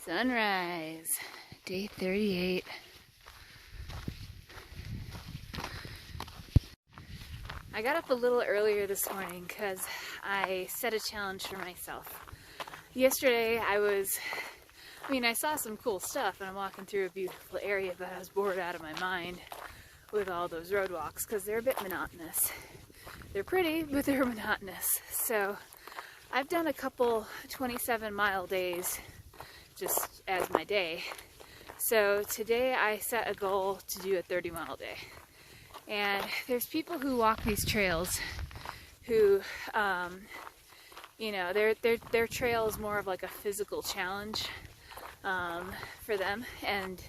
Sunrise, day 38. I got up a little earlier this morning because I set a challenge for myself. Yesterday I saw some cool stuff and I'm walking through a beautiful area, but I was bored out of my mind with all those roadwalks because they're a bit monotonous. They're pretty, but they're monotonous. So I've done a couple 27-mile days just as my day. So today I set a goal to do a 30-mile day. And there's people who walk these trails who, their trail is more of like a physical challenge for them, and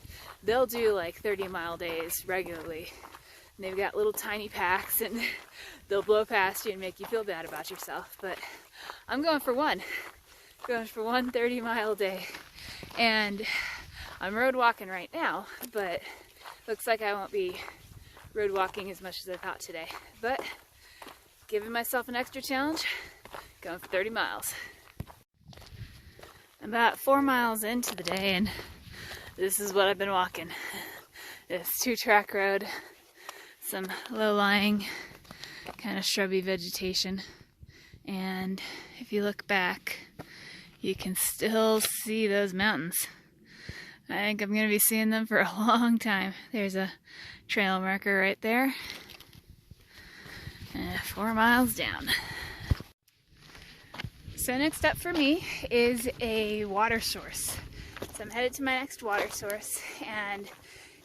they'll do like 30-mile days regularly. And they've got little tiny packs and they'll blow past you and make you feel bad about yourself. But I'm going for one 30-mile day. And I'm road walking right now, but looks like I won't be road walking as much as I thought today. But giving myself an extra challenge, going for 30 miles. I'm about 4 miles into the day and this is what I've been walking. This 2-track road, some low-lying kind of shrubby vegetation, and if you look back you can still see those mountains. I think I'm going to be seeing them for a long time. There's a trail marker right there. 4 miles down. So next up for me is a water source. So I'm headed to my next water source and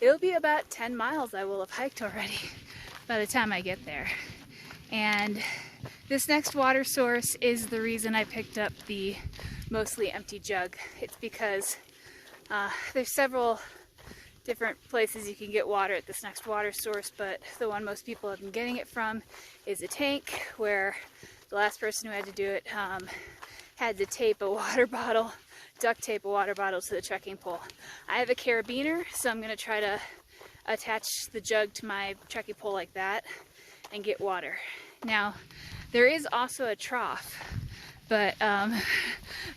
it'll be about 10 miles I will have hiked already by the time I get there. And this next water source is the reason I picked up the mostly empty jug. It's because there's several different places you can get water at this next water source, but the one most people have been getting it from is a tank, where the last person who had to do it had to duct tape a water bottle to the trekking pole. I have a carabiner, so I'm going to try to attach the jug to my trekking pole like that and get water. Now, there is also a trough, but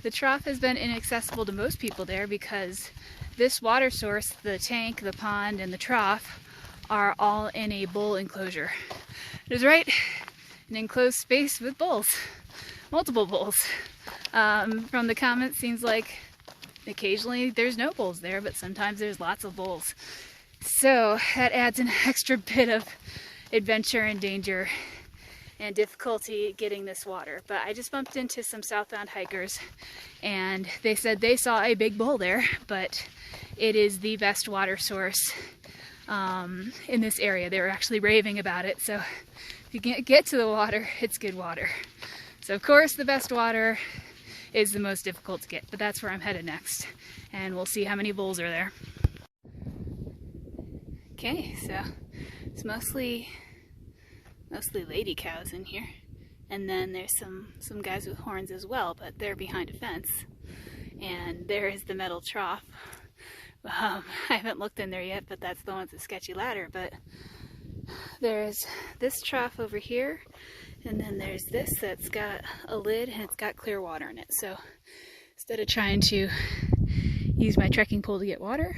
the trough has been inaccessible to most people there because this water source, the tank, the pond, and the trough are all in a bull enclosure. It is right, an enclosed space with bulls, multiple bulls. From the comments, seems like occasionally there's no bulls there, but sometimes there's lots of bulls. So that adds an extra bit of adventure and danger and difficulty getting this water. But I just bumped into some southbound hikers and they said they saw a big bull there, but it is the best water source in this area. They were actually raving about it. So if you can't get to the water, it's good water. So of course the best water is the most difficult to get, but that's where I'm headed next. And we'll see how many bulls are there. Okay, so it's mostly lady cows in here, and then there's some guys with horns as well, but they're behind a fence. And there is the metal trough. I haven't looked in there yet, but that's the one with the sketchy ladder. But there's this trough over here, and then there's this that's got a lid and it's got clear water in it. So instead of trying to use my trekking pole to get water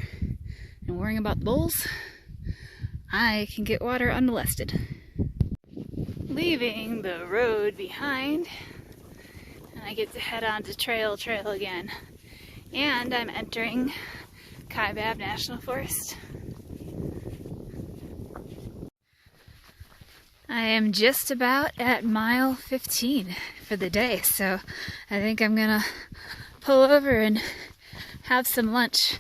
and worrying about the bulls, I can get water unmolested. Leaving the road behind, and I get to head on to trail again. And I'm entering Kaibab National Forest. I am just about at mile 15 for the day, so I think I'm gonna pull over and have some lunch.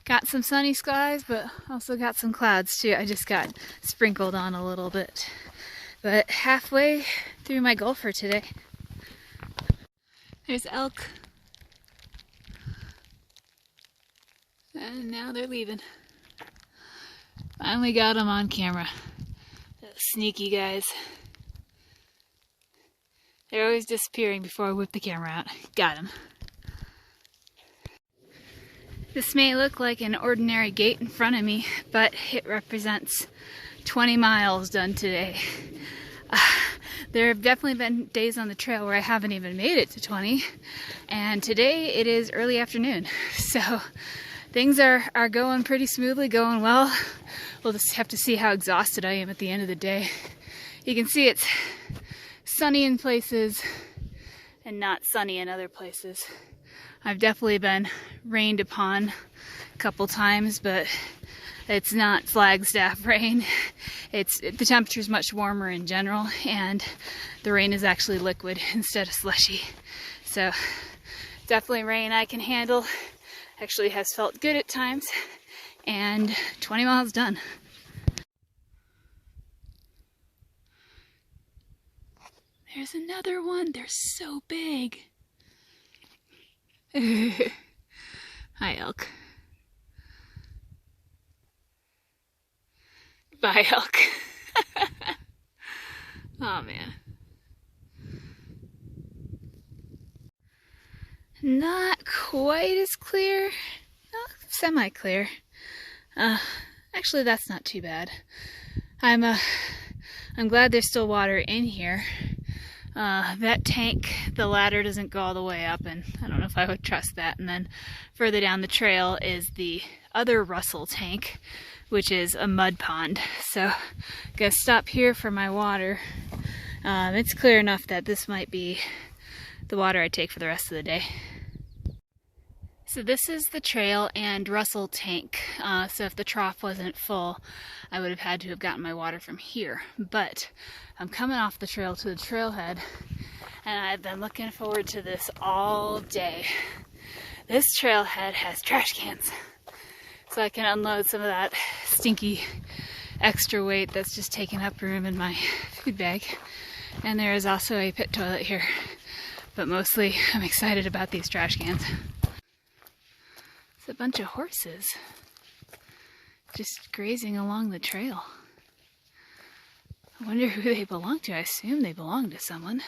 Got some sunny skies, but also got some clouds too. I just got sprinkled on a little bit. But halfway through my goal for today. There's elk. And now they're leaving. Finally got them on camera. Those sneaky guys. They're always disappearing before I whip the camera out. Got them. This may look like an ordinary gate in front of me, but it represents 20 miles done today. There have definitely been days on the trail where I haven't even made it to 20, and today it is early afternoon, so things are going pretty smoothly, going well. We'll just have to see how exhausted I am at the end of the day. You can see it's sunny in places and not sunny in other places. I've definitely been rained upon a couple times, but it's not Flagstaff rain. The temperature's much warmer in general, and the rain is actually liquid instead of slushy. So definitely rain I can handle. Actually has felt good at times, and 20 miles done. There's another one. They're so big. Hi, elk. Bye, elk. Oh, man. Not quite as clear. Oh, semi-clear. Actually, that's not too bad. I'm glad there's still water in here. That tank, the ladder doesn't go all the way up, and I don't know if I would trust that. And then further down the trail is the other Russell tank, which is a mud pond. So I'm gonna stop here for my water. It's clear enough that this might be the water I take for the rest of the day. So this is the trail and Russell tank. So if the trough wasn't full, I would have had to have gotten my water from here. But I'm coming off the trail to the trailhead, and I've been looking forward to this all day. This trailhead has trash cans, so I can unload some of that stinky extra weight that's just taking up room in my food bag. And there is also a pit toilet here, but mostly I'm excited about these trash cans. It's a bunch of horses just grazing along the trail. I wonder who they belong to. I assume they belong to someone.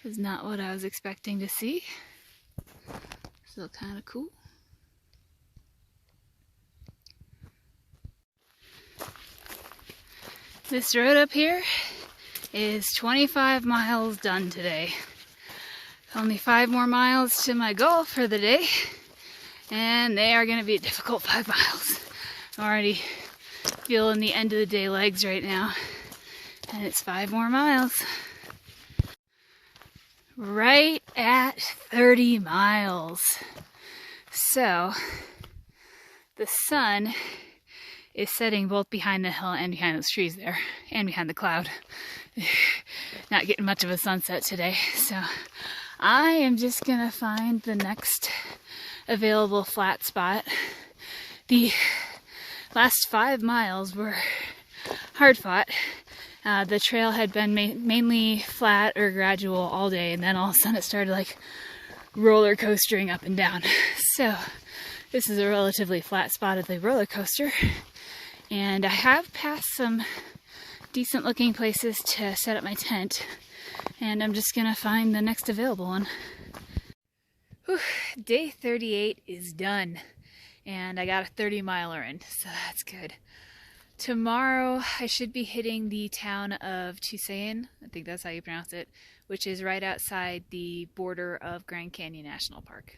Is not what I was expecting to see. Still kind of cool. This road up here is 25 miles done today. Only 5 more miles to my goal for the day, and they are going to be a difficult 5 miles. I'm already feeling the end of the day legs right now, and it's 5 more miles. Right at 30 miles. So the sun is setting both behind the hill and behind those trees there, and behind the cloud. Not getting much of a sunset today, so I am just gonna find the next available flat spot. The last 5 miles were hard fought. The trail had been mainly flat or gradual all day, and then all of a sudden it started like roller coastering up and down. So this is a relatively flat spot of the roller coaster, and I have passed some decent looking places to set up my tent, and I'm just gonna find the next available one. Whew, day 38 is done, and I got a 30-miler in, so that's good. Tomorrow I should be hitting the town of Tusayan, I think that's how you pronounce it, which is right outside the border of Grand Canyon National Park.